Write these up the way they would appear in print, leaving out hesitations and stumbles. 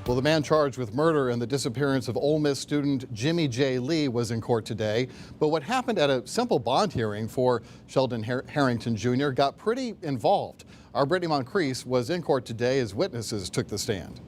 Well, the man charged with murder and the disappearance of Ole Miss student Jimmie J. Lee was in court today. But what happened at a simple bond hearing for Sheldon Harrington Jr. got pretty involved. Our Brittany Moncrief was in court today as witnesses took the stand.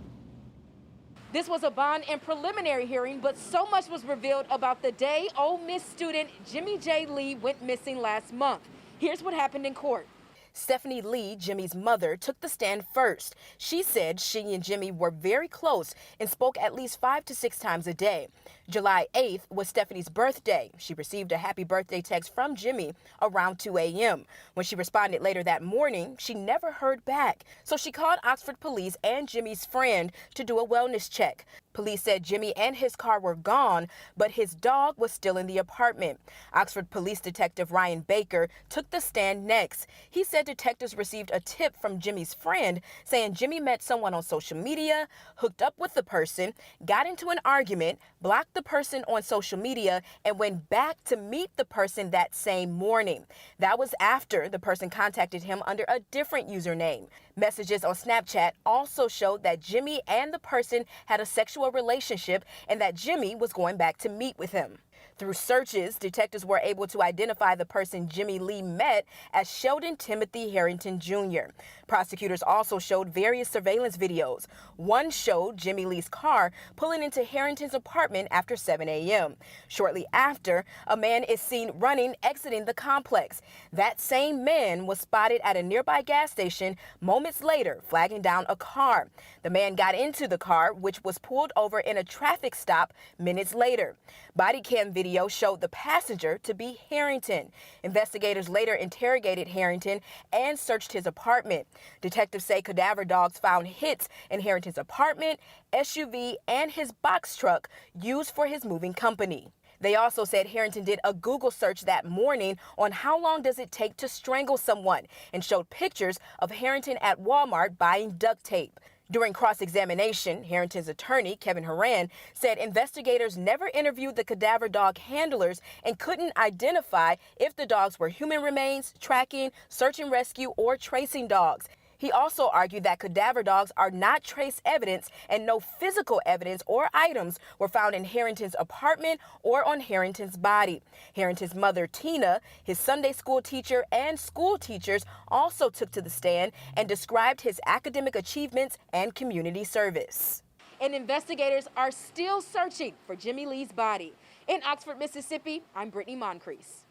This was a bond and preliminary hearing, but so much was revealed about the day Ole Miss student Jimmie J. Lee went missing last month. Here's what happened in court. Stephanie Lee, Jimmie's mother, took the stand first. She said she and Jimmie were very close and spoke at least 5 to 6 times a day. July 8th was Stephanie's birthday. She received a happy birthday text from Jimmie around 2 a.m. When she responded later that morning, she never heard back. So she called Oxford police and Jimmie's friend to do a wellness check. Police said Jimmie and his car were gone, but his dog was still in the apartment. Oxford Police Detective Ryan Baker took the stand next. He said detectives received a tip from Jimmie's friend saying Jimmie met someone on social media, hooked up with the person, got into an argument, blocked the person on social media, and went back to meet the person that same morning. That was after the person contacted him under a different username. Messages on Snapchat also showed that Jimmie and the person had a sexual relationship and that Jimmie was going back to meet with him. Through searches, detectives were able to identify the person Jimmie Lee met as Sheldon Timothy Harrington Jr. Prosecutors also showed various surveillance videos. One showed Jimmie Lee's car pulling into Harrington's apartment after 7 a.m. Shortly after, a man is seen running, exiting the complex. That same man was spotted at a nearby gas station moments later, flagging down a car. The man got into the car, which was pulled over in a traffic stop minutes later. Body cam video showed the passenger to be Harrington. Investigators later interrogated Harrington and searched his apartment. Detectives say cadaver dogs found hits in Harrington's apartment, SUV, and his box truck used for his moving company. They also said Harrington did a Google search that morning on how long does it take to strangle someone and showed pictures of Harrington at Walmart buying duct tape. During cross-examination, Harrington's attorney, Kevin Horan, said investigators never interviewed the cadaver dog handlers and couldn't identify if the dogs were human remains, tracking, search and rescue, or tracing dogs. He also argued that cadaver dogs are not trace evidence and no physical evidence or items were found in Harrington's apartment or on Harrington's body. Harrington's mother, Tina, his Sunday school teacher, and school teachers also took to the stand and described his academic achievements and community service. And investigators are still searching for Jimmie Lee's body. In Oxford, Mississippi, I'm Brittany Moncrief.